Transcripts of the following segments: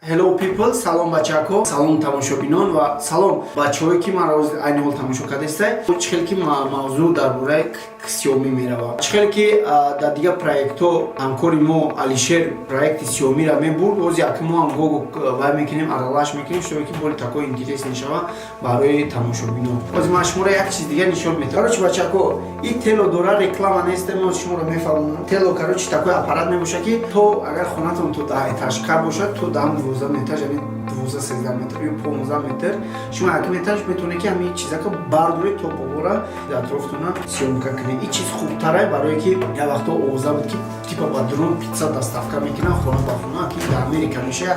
Hello people, салом бачаҳо, салом тамошобинон ва салом бачаҳое ки маро айни ҳол тамошо кардастед. Чӣ хел ки мавзӯъ дар бораи Xiaomi меравад. Чӣ хел ки дар дигар проектҳо ҳамкори мо Алишер проекти Xiaomi-ро мебурд, ҳозир як мо ҳам гого вай мекунем, аралаш мекунем, шояд ки боли такой интерес мешавад барои тамошобинон. Ҳозир ман шуморо як чиз дигар нишон медиҳам. Короче бачаҳо, ин тело дора реклама нест, мо шуморо мефаҳмонам. Тело короче такой аппарат мебошад ки то агар хонатон то 10 этажка бошад, то дам 12 метр, яъни 12-13 метр ё 15 метр. Шумо як метраш метавонед ки ҳамин чизака бардоред то болора дар атрофтона сёмка кунед. Ин чиз хубтарае барое ки як вақто овоза буд ки типа ба дрон пицца доставка мекунанд хона ба хона, ки дар Америка меша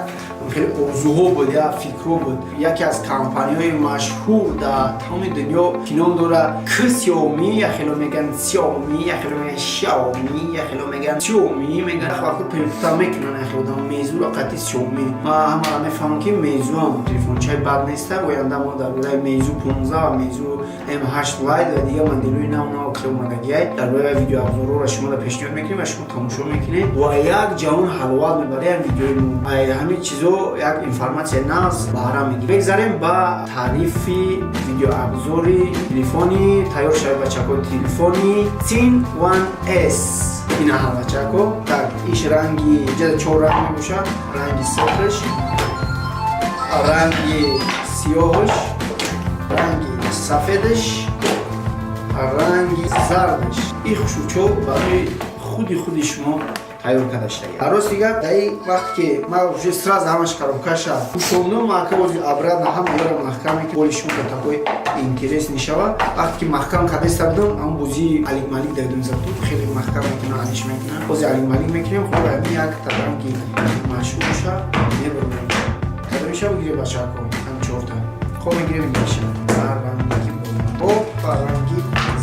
хеле орзуҳо буд, я фикрҳо буд. Яке аз компанияҳои машҳур дар тамоми дунё кинон дора Xiaomi, я хело меган Xiaomi, я хело меган Xiaomi, я хело меган Xiaomi, меган вақто пирта мекунанд я хело дам мезура қати Xiaomi. Ма ҳама мефаҳмам ки мезу ҳам телефончаи бад нест. Оянда мо дар бораи мезу 15 ва мезу M8 Lite ва дигар моделҳои нав ки омадагиай дар бораи видеообзорҳоро шуморо пешниҳод мекунем ва шумо тамошо мекунед ва як ҷаҳон ҳаловат мебаред видеои мо. Ҳамин чизо як информация наз баҳра мегирем. Бегзарем ба таърифи видеообзори телефони тайёр шавед бачаҳо. Телефони Thin One S. Ина ҳа бачаҳо. Так, иш ранги ҷада 4 ранг мебошад. Ранги сифрш, ранги сиёҳаш, ранги сафедаш, ранги зардаш. Ин хушучо барои худи шумо тайёр карда шуда. Рости гап, дар ин вақт ки ман уже сразу ҳамаш коробкаша пӯшондум, ман ка ози обратно ҳамаёро маҳкам ки боли шумо такой интерес мешавад. Вақте ки маҳкам кардаста будам, ам бози алик-малик дадум забту, хеле маҳкам мекунам, алиш мекунам. Бози алик-малик мекунем, хуб ҳамин як таранги машҳурша мебурам. Кадомиша бигире бачаҳо, ҳам 4 та. Хоб мегирем меша. Ранги бо ранги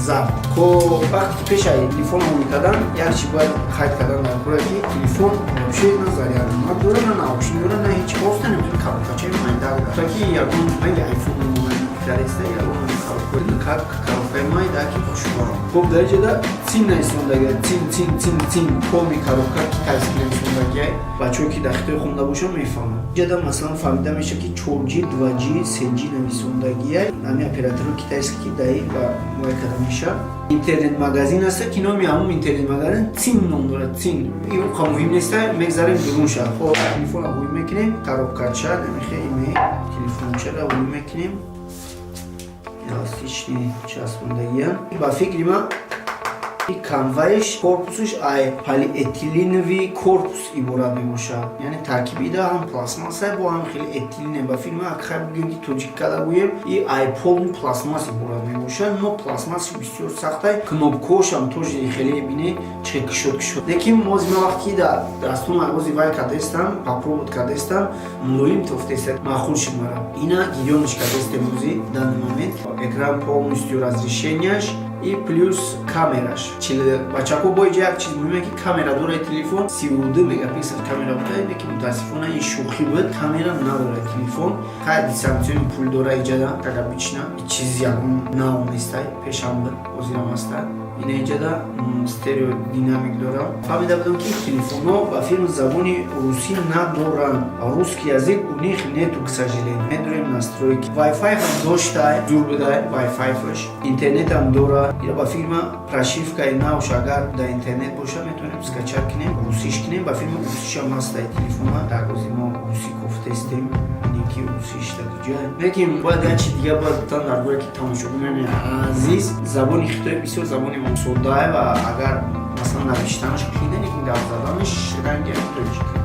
зард. Ко вақте ки пешаи телефон мекардам, як чи бояд хайд кардан дар бораи ки телефон вообще на зарядна дора, на наушник дора, на ҳеҷ просто наметавонӣ коробкачаи майда буда. То ки ягон майли айфон мекареста, ягон коробкаи майда ки бошумо. Хуб дар ҷода цин наисондагия, цин коми коробка ки кайси наисондагия. Бачаҳое ки дар хитои хонда бошанд мефаҳманд. Ҷода масалан фаҳмида меша ки 4G, 2G, 3G нависондагия. Ҳамин оператори китайский ки даи ва муайян карда меша. Интернет магазин аст ки номи ҳамун интернет магазин Цин ном дорад. Цин. Ин қа муҳим нест, мегзарем дурунша. Хоб телефонро ҳуй мекунем, коробкача намехе ими телефончаро ҳуй мекунем. Эластични часпондагия. Ба фикри ман камваиш корпусаш ай полиэтиленови корпус иборат мебошад. Яъне таркиби да ҳам пластмасса бо ҳам хеле этилен. Ба фикри ман хай бигӯем ки тоҷиккада гӯем и ай полни пластмасс иборат мебошад. Но пластмасси бисёр сахтай. Кнопкаҳош ҳам тоже хеле бине чӣ кишод. Лекин моз ман вақти ки дастум ози вай кардастам, попробовать кардастам, мулоим тофтеста маъқул шуд мара. Ина гирёниш кардастам мози данный момент. Экран полностью разрешенияш и плюс камераш. Бачаҳо боиҷа як чиз муҳиме ки камера дорад телефон 32 мегапиксел камера буда, лекин мутаассифона ин шӯхӣ буд, камера надорад телефон. Қай дистансияи пул дора иҷада агар бична чиз ягон нав нестай пешам буд, ҳозирам аста. Ина иҷада стерео динамик дора. Фаҳмида будам ки телефонҳо ба фирм забони русӣ надоранд. Русский язык у них нету, к сожалению. Медорем настройки. Wi-Fi ҳам доштай, зур будай Wi-Fi-фаш. Интернет ҳам дора. Ира ба фирма прошивкаи навш агар дар интернет боша метавонем скачат кунем, русиш кунем. Ба фирма русиш ҳам ҳаст дар телефона. Так ози мо русӣ кофтестем. Ники русиш дар ҷой. Лекин бояд як чиз дигар бояд гуфтам дар бораи ки тамошобинони азиз, забони хитои бисёр забони соддае ва агар масалан навиштанаш қиина, лекин гап заданаш ранги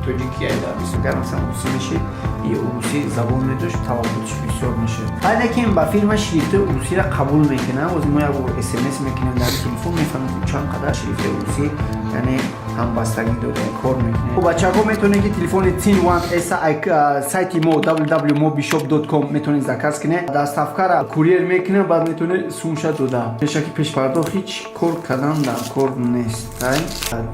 тоҷикия дар бисёр агар масалан русӣ мешид и русӣ забон медошт, талаффузш бисёр мешид. Лекин ба фирма шрифтои русиро қабул мекунад. Ози мо як SMS мекунем дар телефон, мефаҳмем чанд қадар шрифтои русӣ, яъне ҳамбастагӣ дора кор мекунем. Хуб бачаҳо метавонед ки телефони Thin One S сайти мо www.mobishop.com метавонед заказ кунед. Доставкаро курьер мекунем, баъд метавонед сумша дода. Пешаки пешпардохт ҳеҷ кор кардан дар кор нест.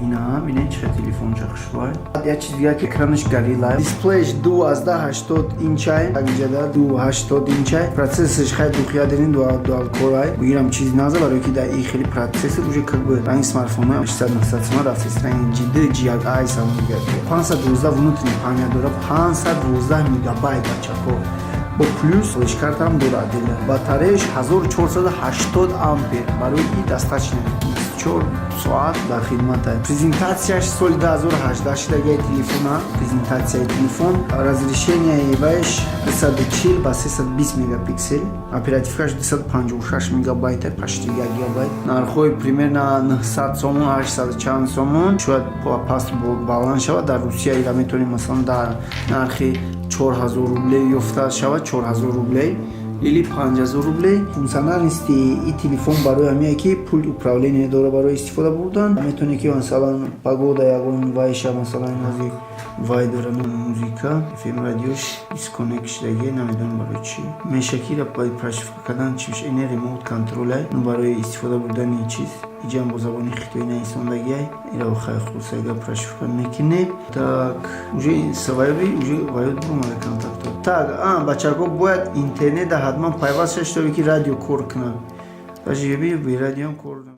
Ина бинед чӣ телефонча хушбой. Як чиз дигар ки экранаш Gorilla. Дисплейш 2.80 инчай, таҷада 2.80 инчай. Процессорш хай духиядарин дуал корай. Бигирам чизи наза барои ки дар ин хеле процессор уже как бы ранги смартфона 800 телефона рафтестранги ҷидди ҷиягай самонига 512 внутренний памят дора 512 мегабайт бачаҳо бо плюс флеш-картам дорад. Батареяш 1480 ампер барои и достаточно 24 соат дар хидмат аст. Презентатсияш соли 2018 шудагиаи телефона. Презентатсияи телефон разрешенияи вайш 240 ба 320 мегапиксел, оперативкаш 256 мегабайт, почти 1 гигабайт. Нархҳои примерно 900 сомон, 800 чанд сомон. Шояд паст баланд шавад. Дар Русия ира метавонем масалан дар нархи 4000 рублей ёфта шавад, 4000 рублей или 5000 рублей. Функциональности и телефон барои ҳамие ки пульт управление дора барои истифода бурдан. Метавонед ки масалан погода ягон вайша масалан ази вай дора музика, FM радиош дисконект шудагие намедонам барои чӣ. Мешакира баъд прошивка кардан чиш эне ремоут контролай барои истифода бурдани чиз. Иҷам бо забони хитои наисондагиай ира хай хусайга прошивка мекине. Так, уже саваби уже ваёд бумада контакто. Так, бачаҳо бояд интернет ҳатман пайваст шуда ки радио кор кунад. Даже би радиом кор